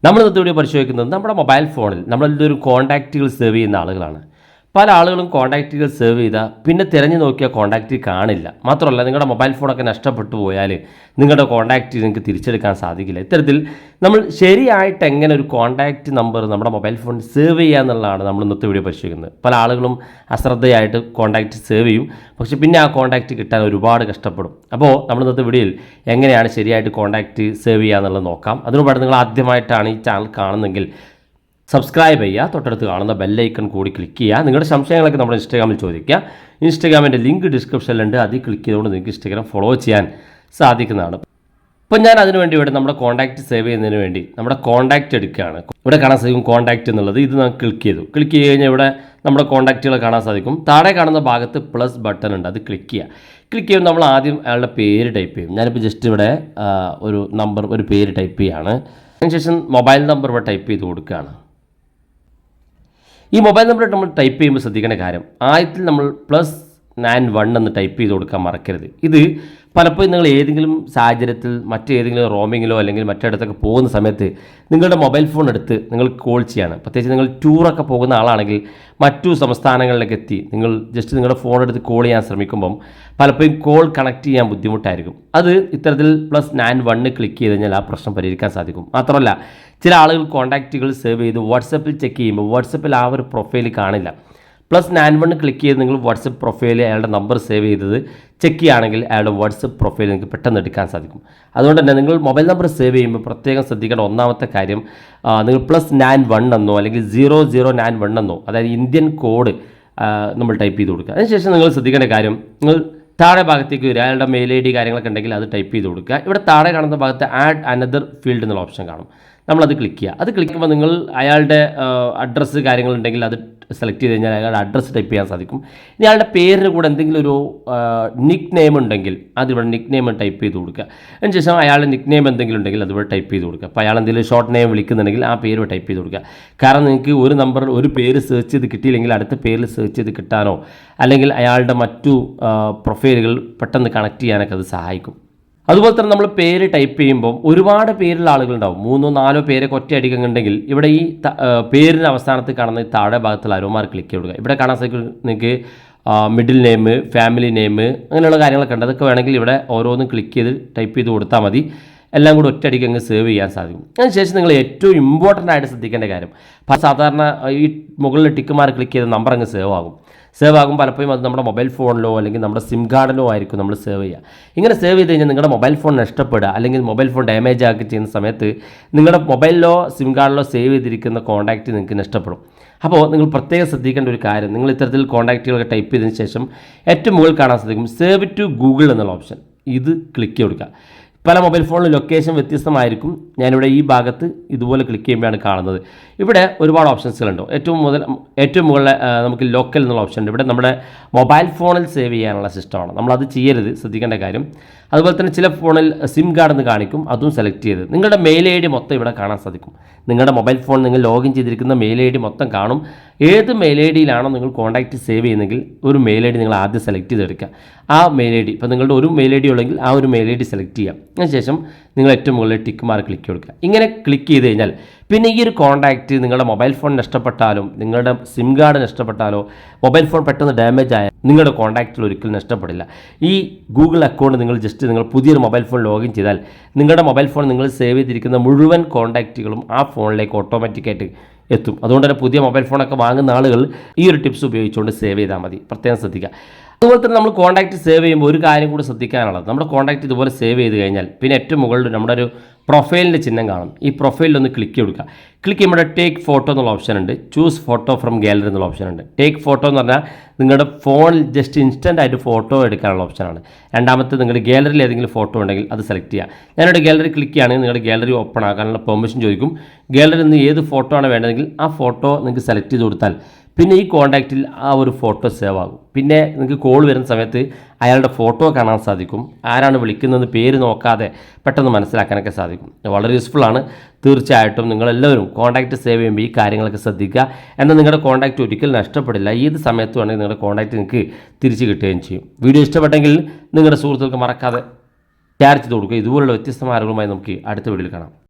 നമ്മൾ ഇന്നത്തെ വീഡിയോ പരിശോധിക്കുന്നത് നമ്മുടെ മൊബൈൽ ഫോണിൽ നമ്മളെല്ലാവരും കോൺടാക്റ്റുകൾ സേവ് ചെയ്യുന്ന ആളുകളാണ്. പല ആളുകളും കോൺടാക്റ്റുകൾ സേവ് ചെയ്താൽ പിന്നെ തിരഞ്ഞു നോക്കിയാൽ കോൺടാക്റ്റ് കാണില്ല. മാത്രമല്ല, നിങ്ങളുടെ മൊബൈൽ ഫോണൊക്കെ നഷ്ടപ്പെട്ടു പോയാൽ നിങ്ങളുടെ കോൺടാക്റ്റ് നിങ്ങൾക്ക് തിരിച്ചെടുക്കാൻ സാധിക്കില്ല. ഇത്തരത്തിൽ നമ്മൾ ശരിയായിട്ട് എങ്ങനെ ഒരു കോൺടാക്റ്റ് നമ്പർ നമ്മുടെ മൊബൈൽ ഫോണിൽ സേവ് ചെയ്യുക എന്നുള്ളതാണ് നമ്മൾ ഇന്നത്തെ വീഡിയോ പരിശോധിക്കുന്നത്. പല ആളുകളും അശ്രദ്ധയായിട്ട് കോൺടാക്റ്റ് സേവ് ചെയ്യും, പക്ഷേ പിന്നെ ആ കോൺടാക്റ്റ് കിട്ടാൻ ഒരുപാട് കഷ്ടപ്പെടും. അപ്പോൾ നമ്മൾ ഇന്നത്തെ വീഡിയോയിൽ എങ്ങനെയാണ് ശരിയായിട്ട് കോൺടാക്റ്റ് സേവ് ചെയ്യുക എന്നുള്ളത് നോക്കാം. അതിനുപാട് നിങ്ങൾ ആദ്യമായിട്ടാണ് ഈ ചാനൽ കാണുന്നതെങ്കിൽ സബ്സ്ക്രൈബ് ചെയ്യുക, തൊട്ടടുത്ത് കാണുന്ന ബെല്ലൈക്കൺ കൂടി ക്ലിക്ക് ചെയ്യുക. നിങ്ങളുടെ സംശയങ്ങളൊക്കെ നമ്മുടെ ഇൻസ്റ്റാഗ്രാമിൽ ചോദിക്കുക. ഇൻസ്റ്റാഗ്രാമിൻ്റെ ലിങ്ക് ഡിസ്ക്രിപ്ഷനിലുണ്ട്, അതിൽ ക്ലിക്ക് ചെയ്തുകൊണ്ട് നിങ്ങൾക്ക് ഇൻസ്റ്റാഗ്രാം ഫോളോ ചെയ്യാൻ സാധിക്കുന്നതാണ്. ഇപ്പം ഞാൻ അതിനുവേണ്ടി ഇവിടെ നമ്മുടെ കോൺടാക്റ്റ് സേവ് ചെയ്യുന്നതിന് വേണ്ടി നമ്മുടെ കോൺടാക്റ്റ് എടുക്കുകയാണ്. ഇവിടെ കാണാൻ സാധിക്കും കോൺടാക്റ്റ് എന്നുള്ളത്. ഇത് ഞാൻ ക്ലിക്ക് ചെയ്ത് കഴിഞ്ഞാൽ ഇവിടെ നമ്മുടെ കോൺടാക്റ്റുകൾ കാണാൻ സാധിക്കും. താഴെ കാണുന്ന ഭാഗത്ത് പ്ലസ് ബട്ടൺ ഉണ്ട്, അത് ക്ലിക്ക് ചെയ്യുമ്പോൾ നമ്മൾ ആദ്യം അയാളുടെ പേര് ടൈപ്പ് ചെയ്യും. ഞാനിപ്പോൾ ജസ്റ്റ് ഇവിടെ ഒരു പേര് ടൈപ്പ് ചെയ്യുകയാണ്. അതിനുശേഷം മൊബൈൽ നമ്പർ ഇവിടെ ടൈപ്പ് ചെയ്ത് കൊടുക്കുകയാണ്. ഈ മൊബൈൽ നമ്പർ നമ്മൾ ടൈപ്പ് ചെയ്യുമ്പോൾ ശ്രദ്ധിക്കേണ്ട കാര്യം, ആദ്യത്തിൽ നമ്മൾ +91 എന്ന് ടൈപ്പ് ചെയ്ത് കൊടുക്കാൻ മറക്കരുത്. ഇത് പലപ്പോഴും നിങ്ങൾ ഏതെങ്കിലും സാഹചര്യത്തിൽ മറ്റേതെങ്കിലും റോമിങ്ങിലോ അല്ലെങ്കിൽ മറ്റിടത്തൊക്കെ പോകുന്ന സമയത്ത് നിങ്ങളുടെ മൊബൈൽ ഫോൺ എടുത്ത് നിങ്ങൾ കോൾ ചെയ്യാണ്. പ്രത്യേകിച്ച് നിങ്ങൾ ടൂറൊക്കെ പോകുന്ന ആളാണെങ്കിൽ മറ്റു സംസ്ഥാനങ്ങളിലേക്ക് എത്തി നിങ്ങൾ ജസ്റ്റ് നിങ്ങളുടെ ഫോൺ എടുത്ത് കോൾ ചെയ്യാൻ ശ്രമിക്കുമ്പം പലപ്പോഴും കോൾ കണക്ട് ചെയ്യാൻ ബുദ്ധിമുട്ടായിരിക്കും. അത് ഇത്തരത്തിൽ +91 ക്ലിക്ക് ചെയ്ത് കഴിഞ്ഞാൽ ആ പ്രശ്നം പരിഹരിക്കാൻ സാധിക്കും. മാത്രമല്ല, ചില ആളുകൾ കോൺടാക്റ്റുകൾ സേവ് ചെയ്ത് വാട്സപ്പിൽ ചെക്ക് ചെയ്യുമ്പോൾ വാട്സപ്പിൽ ആ ഒരു പ്രൊഫൈൽ കാണില്ല. +91 ക്ലിക്ക് ചെയ്ത് നിങ്ങൾ വാട്സപ്പ് പ്രൊഫൈലിൽ അയാളുടെ നമ്പർ സേവ് ചെയ്തത് ചെക്ക് ചെയ്യുകയാണെങ്കിൽ അയാളുടെ വാട്സപ്പ് പ്രൊഫൈൽ നിങ്ങൾക്ക് പെട്ടെന്ന് എടുക്കാൻ സാധിക്കും. അതുകൊണ്ട് തന്നെ നിങ്ങൾ മൊബൈൽ നമ്പർ സേവ് ചെയ്യുമ്പോൾ പ്രത്യേകം ശ്രദ്ധിക്കേണ്ട ഒന്നാമത്തെ കാര്യം, നിങ്ങൾ +91 എന്നോ അല്ലെങ്കിൽ 0091 എന്നോ, അതായത് ഇന്ത്യൻ കോഡ് നമ്മൾ ടൈപ്പ് ചെയ്ത് കൊടുക്കുക. അതിനുശേഷം നിങ്ങൾ ശ്രദ്ധിക്കേണ്ട കാര്യം, നിങ്ങൾ താഴെ ഭാഗത്തേക്ക് വരിക, അയാളുടെ മെയിൽ ID കാര്യങ്ങളൊക്കെ ഉണ്ടെങ്കിൽ അത് ടൈപ്പ് ചെയ്ത് കൊടുക്കുക. ഇവിടെ താഴെ കാണുന്ന ഭാഗത്ത് ആഡ് അനദർ ഫീൽഡ് എന്നുള്ള ഓപ്ഷൻ കാണും, നമ്മളത് ക്ലിക്ക് ചെയ്യുക. അത് ക്ലിക്ക് ചെയ്യുമ്പോൾ നിങ്ങൾ അയാളുടെ അഡ്രസ്സ് കാര്യങ്ങളുണ്ടെങ്കിൽ അത് സെലക്ട് ചെയ്ത് കഴിഞ്ഞാൽ അയാളുടെ അഡ്രസ്സ് ടൈപ്പ് ചെയ്യാൻ സാധിക്കും. ഇനി അയാളുടെ പേരിന് കൂടെ എന്തെങ്കിലും ഒരു നിക് നെയിം ഉണ്ടെങ്കിൽ അതിവിടെ നിക് നെയിം ടൈപ്പ് ചെയ്ത് കൊടുക്കുക. അതിനുശേഷം അയാളുടെ നിക് നെയിം എന്തെങ്കിലും ഉണ്ടെങ്കിൽ അതിവിടെ ടൈപ്പ് ചെയ്ത് കൊടുക്കുക. അപ്പോൾ അയാൾ എന്തെങ്കിലും ഷോർട്ട് നെയിം വിളിക്കുന്നുണ്ടെങ്കിൽ ആ പേര് ടൈപ്പ് ചെയ്ത് കൊടുക്കുക. കാരണം നിങ്ങൾക്ക് ഒരു നമ്പറിൽ ഒരു പേര് സെർച്ച് ചെയ്ത് കിട്ടിയില്ലെങ്കിൽ അടുത്ത പേരിൽ സെർച്ച് ചെയ്ത് കിട്ടാനോ അല്ലെങ്കിൽ അയാളുടെ മറ്റു പ്രൊഫൈലുകൾ പെട്ടെന്ന് കണക്ട് ചെയ്യാനൊക്കെ അത് സഹായിക്കും. അതുപോലെ തന്നെ നമ്മൾ പേര് ടൈപ്പ് ചെയ്യുമ്പോൾ ഒരുപാട് പേരുള്ള ആളുകളുണ്ടാവും. 3-4 പേരൊക്കെ ഒറ്റയടിക്കുന്നുണ്ടെങ്കിൽ ഇവിടെ ഈ പേരിൻ്റെ അവസാനത്ത് കാണുന്ന താഴെ ഭാഗത്തുള്ള അരോമാർ ക്ലിക്ക് ചെയ്യുക. ഇവിടെ കാണാൻ സാധിക്കും നിങ്ങൾക്ക് മിഡിൽ നെയിം, ഫാമിലി നെയിം, അങ്ങനെയുള്ള കാര്യങ്ങളൊക്കെ ഉണ്ട്. അതൊക്കെ വേണമെങ്കിൽ ഇവിടെ ഓരോന്നും ക്ലിക്ക് ചെയ്ത് ടൈപ്പ് ചെയ്ത് കൊടുത്താൽ മതി. എല്ലാം കൂടി ഒറ്റയടിക്ക് അങ്ങ് സേവ് ചെയ്യാൻ സാധിക്കും. അതിനുശേഷം നിങ്ങൾ ഏറ്റവും ഇമ്പോർട്ടൻ്റ് ആയിട്ട് ശ്രദ്ധിക്കേണ്ട കാര്യം, സാധാരണ ഈ മുകളിൽ ടിക്ക് മാർക്ക് ക്ലിക്ക് ചെയ്ത നമ്പർ അങ്ങ് സേവ് ആകും. പലപ്പോഴും അത് നമ്മുടെ മൊബൈൽ ഫോണിലോ അല്ലെങ്കിൽ നമ്മുടെ സിം കാർഡിലോ ആയിരിക്കും നമ്മൾ സേവ് ചെയ്യുക. ഇങ്ങനെ സേവ് ചെയ്ത് കഴിഞ്ഞാൽ നിങ്ങളുടെ മൊബൈൽ ഫോൺ നഷ്ടപ്പെടുക അല്ലെങ്കിൽ മൊബൈൽ ഫോൺ ഡാമേജ് ആക്കി ചെയ്യുന്ന സമയത്ത് നിങ്ങളുടെ മൊബൈലിലോ സിം കാർഡിലോ സേവ് ചെയ്തിരിക്കുന്ന കോൺടാക്റ്റ് നിങ്ങൾക്ക് നഷ്ടപ്പെടും. അപ്പോൾ നിങ്ങൾ പ്രത്യേകം ശ്രദ്ധിക്കേണ്ട ഒരു കാര്യം, നിങ്ങൾ ഇത്തരത്തിൽ കോൺടാക്റ്റുകളൊക്കെ ടൈപ്പ് ചെയ്തതിന് ശേഷം ഏറ്റവും മുകളിൽ കാണാൻ സാധിക്കും സേവ് ടു ഗൂഗിൾ എന്നുള്ള ഓപ്ഷൻ, ഇത് ക്ലിക്ക് ചെയ്ത് കൊടുക്കുക. പല മൊബൈൽ ഫോണിൽ ലൊക്കേഷൻ വ്യത്യസ്തമായിരിക്കും. ഞാനിവിടെ ഈ ഭാഗത്ത് ഇതുപോലെ ക്ലിക്ക് ചെയ്യുമ്പോഴാണ് കാണുന്നത്. ഇവിടെ ഒരുപാട് ഓപ്ഷൻസുകളുണ്ട്. ഏറ്റവും മുകളിൽ നമുക്ക് ലോക്കൽ എന്നുള്ള ഓപ്ഷൻ ഉണ്ട്. ഇവിടെ നമ്മുടെ മൊബൈൽ ഫോണിൽ സേവ് ചെയ്യാനുള്ള സിസ്റ്റമാണ്. നമ്മളത് ചെയ്യരുത്, ശ്രദ്ധിക്കേണ്ട കാര്യം. അതുപോലെ തന്നെ ചില ഫോണിൽ സിം കാർഡ് എന്ന് കാണിക്കും, അതും സെലക്ട് ചെയ്ത് നിങ്ങളുടെ മെയിൽ ID മൊത്തം ഇവിടെ കാണാൻ സാധിക്കും. നിങ്ങളുടെ മൊബൈൽ ഫോൺ നിങ്ങൾ ലോഗിൻ ചെയ്തിരിക്കുന്ന മെയിൽ ID മൊത്തം കാണും. ഏത് മെയിൽ IDയിലാണോ നിങ്ങൾ കോൺടാക്റ്റ് സേവ് ചെയ്യുന്നെങ്കിൽ ഒരു മെയിൽ ID നിങ്ങൾ ആദ്യം സെലക്ട് ചെയ്തെടുക്കുക. ആ മെയിൽ ID, ഇപ്പോൾ നിങ്ങളുടെ ഒരു മെയിൽ ID ഉള്ളെങ്കിൽ ആ ഒരു മെയിൽ ID സെലക്ട് ചെയ്യാം. അതിനുശേഷം നിങ്ങൾ ഏറ്റവും മുകളിൽ ടിക്ക് മാർക്ക് ക്ലിക്ക് കൊടുക്കുക. ഇങ്ങനെ ക്ലിക്ക് ചെയ്ത് കഴിഞ്ഞാൽ പിന്നെ ഈ ഒരു കോൺടാക്റ്റ് നിങ്ങളുടെ മൊബൈൽ ഫോൺ നഷ്ടപ്പെട്ടാലും നിങ്ങളുടെ സിം കാർഡ് നഷ്ടപ്പെട്ടാലോ മൊബൈൽ ഫോൺ പെട്ടെന്ന് ഡാമേജ് ആയാൽ നിങ്ങളുടെ കോൺടാക്റ്റിൽ ഒരിക്കലും നഷ്ടപ്പെടില്ല. ഈ ഗൂഗിൾ അക്കൗണ്ട് നിങ്ങൾ പുതിയൊരു മൊബൈൽ ഫോൺ ലോഗിൻ ചെയ്താൽ നിങ്ങളുടെ മൊബൈൽ ഫോൺ നിങ്ങൾ സേവ് ചെയ്തിരിക്കുന്ന മുഴുവൻ കോൺടാക്റ്റുകളും ആ ഫോണിലേക്ക് ഓട്ടോമാറ്റിക്കായിട്ട് എത്തും. അതുകൊണ്ട് തന്നെ പുതിയ മൊബൈൽ ഫോണൊക്കെ വാങ്ങുന്ന ആളുകൾ ഈ ഒരു ടിപ്സ് ഉപയോഗിച്ചുകൊണ്ട് സേവ് ചെയ്താൽ മതി, പ്രത്യേകം ശ്രദ്ധിക്കുക. അതുപോലെ തന്നെ നമ്മൾ കോൺടാക്റ്റ് സേവ് ചെയ്യുമ്പോൾ ഒരു കാര്യം കൂടി ശ്രദ്ധിക്കാനുള്ളത്, നമ്മുടെ കോൺടാക്റ്റ് ഇതുപോലെ സേവ് ചെയ്ത് കഴിഞ്ഞാൽ പിന്നെ ഏറ്റവും മുകളിൽ നമ്മുടെ ഒരു പ്രൊഫൈലിൻ്റെ ചിഹ്നം കാണും. ഈ പ്രൊഫൈലിലൊന്ന് ക്ലിക്ക് കൊടുക്കുക. ക്ലിക്ക് ചെയ്യുമ്പോൾ ടേക്ക് ഫോട്ടോ എന്നുള്ള ഓപ്ഷൻ ഉണ്ട്, ചൂസ് ഫോട്ടോ ഫ്രം ഗാലറി എന്നുള്ള ഓപ്ഷൻ ഉണ്ട്. ടേക്ക് ഫോട്ടോ എന്ന് പറഞ്ഞാൽ നിങ്ങളുടെ ഫോണിൽ ജസ്റ്റ് ഇൻസ്റ്റൻ്റ് ആയിട്ട് ഫോട്ടോ എടുക്കാനുള്ള ഓപ്ഷനാണ്. രണ്ടാമത്തെ നിങ്ങളുടെ ഗാലറിയിൽ ഏതെങ്കിലും ഫോട്ടോ ഉണ്ടെങ്കിൽ അത് സെലക്ട് ചെയ്യുക. ഞാനിവിടെ ഗാലറി ക്ലിക്ക് ചെയ്യുകയാണെങ്കിൽ നിങ്ങളുടെ ഗാലറി ഓപ്പൺ ആക്കാനുള്ള പെർമിഷൻ ചോദിക്കും. ഗാലറിയിൽ നിന്ന് ഏത് ഫോട്ടോ ആണ് വേണ്ടതെങ്കിൽ ആ ഫോട്ടോ നിങ്ങൾക്ക് സെലക്ട് ചെയ്ത് കൊടുത്താൽ പിന്നെ ഈ കോൺടാക്റ്റിൽ ആ ഒരു ഫോട്ടോ സേവ് ആകും. പിന്നെ നിങ്ങൾക്ക് കോൾ വരുന്ന സമയത്ത് അയാളുടെ ഫോട്ടോ കാണാൻ സാധിക്കും. ആരാണ് വിളിക്കുന്നത് പേര് നോക്കാതെ പെട്ടെന്ന് മനസ്സിലാക്കാനൊക്കെ സാധിക്കും. വളരെ യൂസ്ഫുള്ളാണ്. തീർച്ചയായിട്ടും നിങ്ങളെല്ലാവരും കോൺടാക്റ്റ് സേവ് ചെയ്യുമ്പോൾ ഈ കാര്യങ്ങളൊക്കെ ശ്രദ്ധിക്കുക. എന്നാൽ നിങ്ങളുടെ കോൺടാക്റ്റ് ഒരിക്കലും നഷ്ടപ്പെടില്ല. ഏത് സമയത്ത് വേണമെങ്കിൽ നിങ്ങളുടെ കോൺടാക്റ്റ് നിങ്ങൾക്ക് തിരിച്ച് കിട്ടുകയും ചെയ്യും. വീഡിയോ ഇഷ്ടപ്പെട്ടെങ്കിൽ നിങ്ങളുടെ സുഹൃത്തുക്കൾക്ക് മറക്കാതെ ഷെയർ ചെയ്ത് കൊടുക്കുക. ഇതുപോലുള്ള വ്യത്യസ്തമായ അറിവുമായി നമുക്ക് അടുത്ത വീഡിയോയിൽ കാണാം.